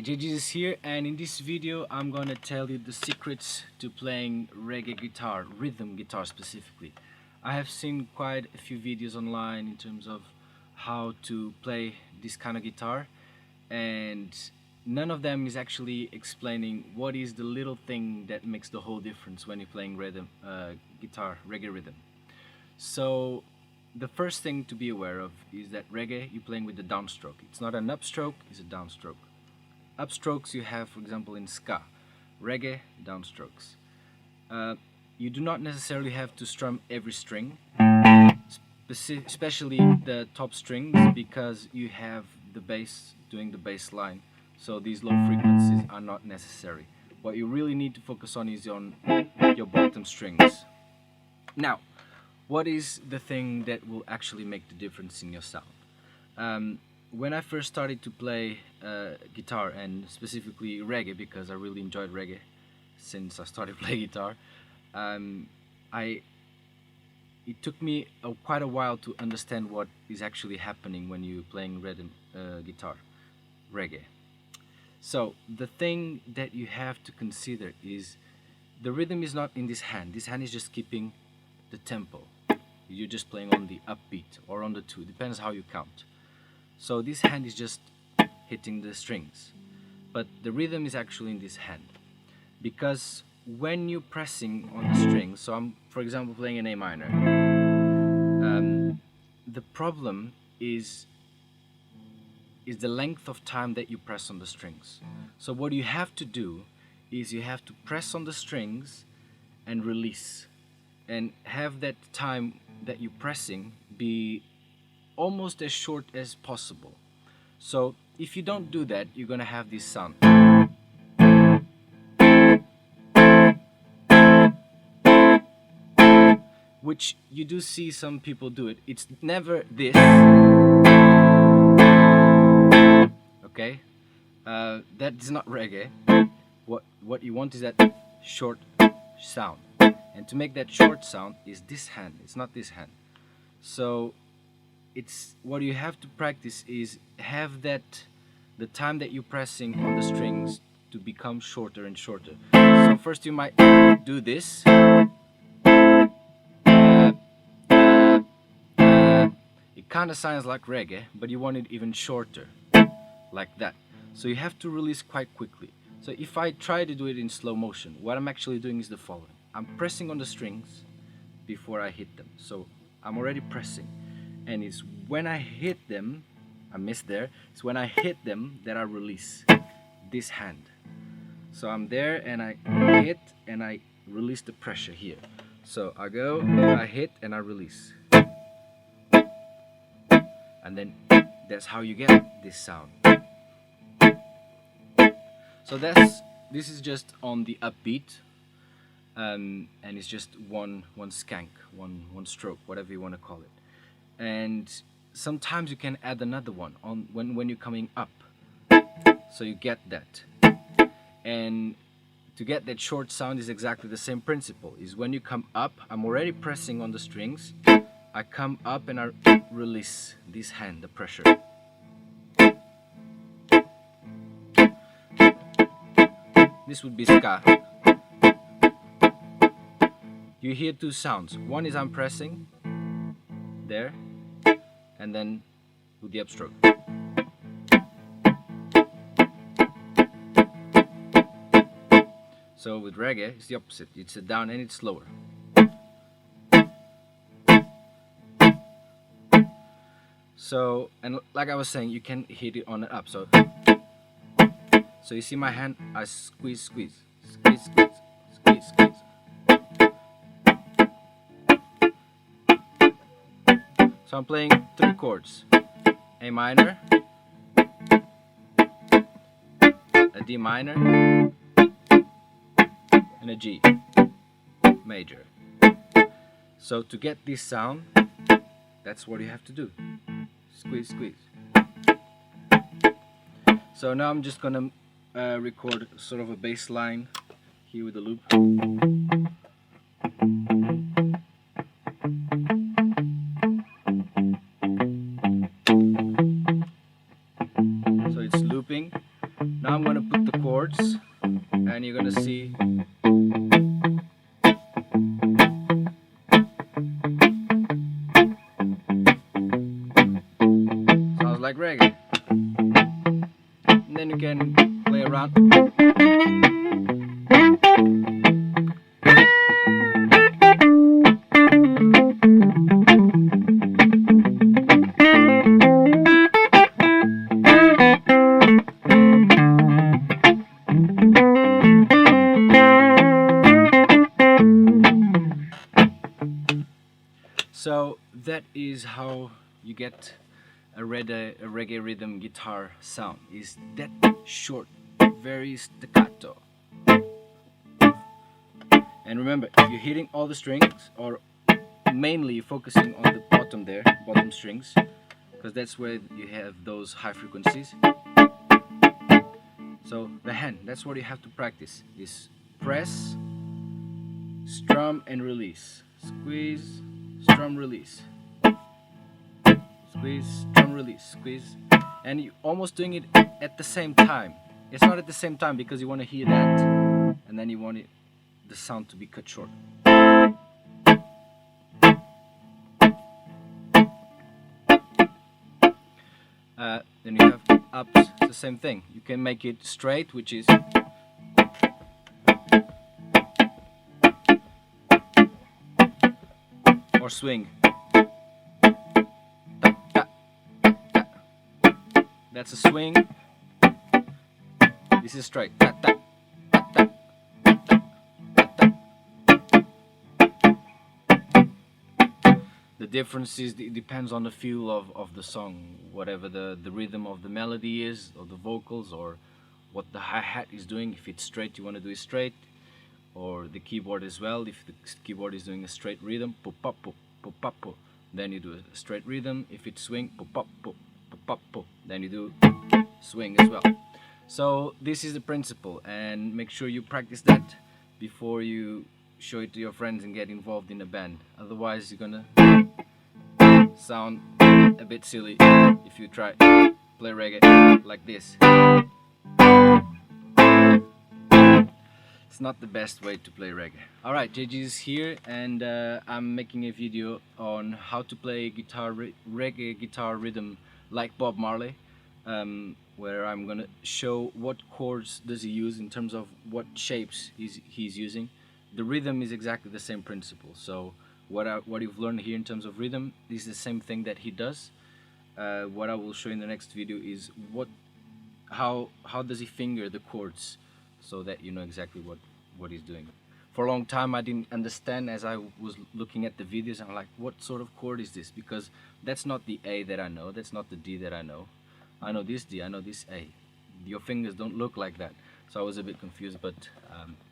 Hi, JJesus here, and in this video I'm gonna tell you the secrets to playing reggae guitar, rhythm guitar specifically. I have seen quite a few videos online in terms of how to play this kind of guitar, and none of them is actually explaining what is the little thing that makes the whole difference when you're playing rhythm guitar, reggae rhythm. So the first thing to be aware of is that reggae, you're playing with the downstroke. It's not an upstroke, it's a downstroke. Upstrokes you have, for example, in ska. Reggae, downstrokes. You do not necessarily have to strum every string, especially the top strings, because you have the bass doing the bass line. So these low frequencies are not necessary. What you really need to focus on is on your bottom strings. Now, what is the thing that will actually make the difference in your sound? When I first started to play guitar, and specifically reggae, because I really enjoyed reggae since I started playing guitar, it took me quite a while to understand what is actually happening when you're playing rhythm guitar, reggae. So the thing that you have to consider is the rhythm is not in this hand. This hand is just keeping the tempo. You're just playing on the upbeat or on the two, depends how you count. So this hand is just hitting the strings, but the rhythm is actually in this hand, because when you're pressing on the strings, so I'm, for example, playing an A minor, the problem is the length of time that you press on the strings. So what you have to do is you have to press on the strings and release, and have that time that you're pressing be almost as short as possible. So if you don't do that, you're gonna have this sound, which you do see some people do it. It's never this, okay? That is not reggae. What you want is that short sound, and to make that short sound is this hand, it's not this hand. So it's what you have to practice is have that the time that you're pressing on the strings to become shorter and shorter. So first you might do this, it kind of sounds like reggae, but you want it even shorter, like that. So you have to release quite quickly. So if I try to do it in slow motion, what I'm actually doing is the following. I'm pressing on the strings before I hit them. So I'm already pressing, and it's when I hit them, I missed there, it's when I hit them that I release this hand. So I'm there and I hit and I release the pressure here. So I go, I hit and I release. And then that's how you get this sound. So this is just on the upbeat, and it's just one skank, one stroke, whatever you want to call it. And sometimes you can add another one on when you're coming up, so you get that. And to get that short sound is exactly the same principle. Is when you come up, I'm already pressing on the strings, I come up and I release this hand, the pressure. This would be ska. You hear two sounds. One is I'm pressing there, and then with the upstroke. So with reggae, it's the opposite. It's a down and it's slower. So, and like I was saying, you can hit it on and up. So you see my hand, I squeeze, squeeze, squeeze, squeeze, squeeze, squeeze. So I'm playing three chords: A minor, a D minor, and a G major. So to get this sound, that's what you have to do. Squeeze, squeeze. So now I'm just gonna record sort of a bass line here with the loop. So it's looping. Now I'm gonna So that is how you get a reggae rhythm guitar sound. Is that short, very staccato. And remember, if you're hitting all the strings, or mainly focusing on the bottom there, bottom strings, because that's where you have those high frequencies. So the hand, that's what you have to practice, is press, strum and release. Squeeze, strum, release. Squeeze, strum, release, squeeze. And you're almost doing it at the same time. It's not at the same time because you want to hear that, and then you want the sound to be cut short. Then you have ups, the same thing. You can make it straight, which is or swing. That's a swing. This is straight. The difference is, it depends on the feel of the song, whatever the rhythm of the melody is, or the vocals, or what the hi-hat is doing. If it's straight, you want to do it straight, or the keyboard as well. If the keyboard is doing a straight rhythm, pop pop pop pop pop pop, then you do a straight rhythm. If it's swing, pop pop pop pop pop pop, then you do swing as well. So this is the principle, and make sure you practice that before you show it to your friends and get involved in a band. Otherwise, you're gonna sound a bit silly if you try play reggae like this. It's not the best way to play reggae. Alright, JJ is here, and I'm making a video on how to play reggae guitar rhythm like Bob Marley, where I'm gonna show what chords does he use in terms of what shapes he's using. The rhythm is exactly the same principle. So what you've learned here in terms of rhythm is the same thing that he does. What I will show in the next video is how does he finger the chords, so that you know exactly what he's doing. For a long time I didn't understand, as I was looking at the videos. I'm like, what sort of chord is this? Because that's not the A that I know, that's not the D that I know. I know this D, I know this A. Your fingers don't look like that. So I was a bit confused, but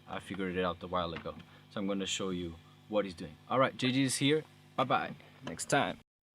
I figured it out a while ago. So I'm going to show you what he's doing. Alright, JJ is here. Bye bye. Next time.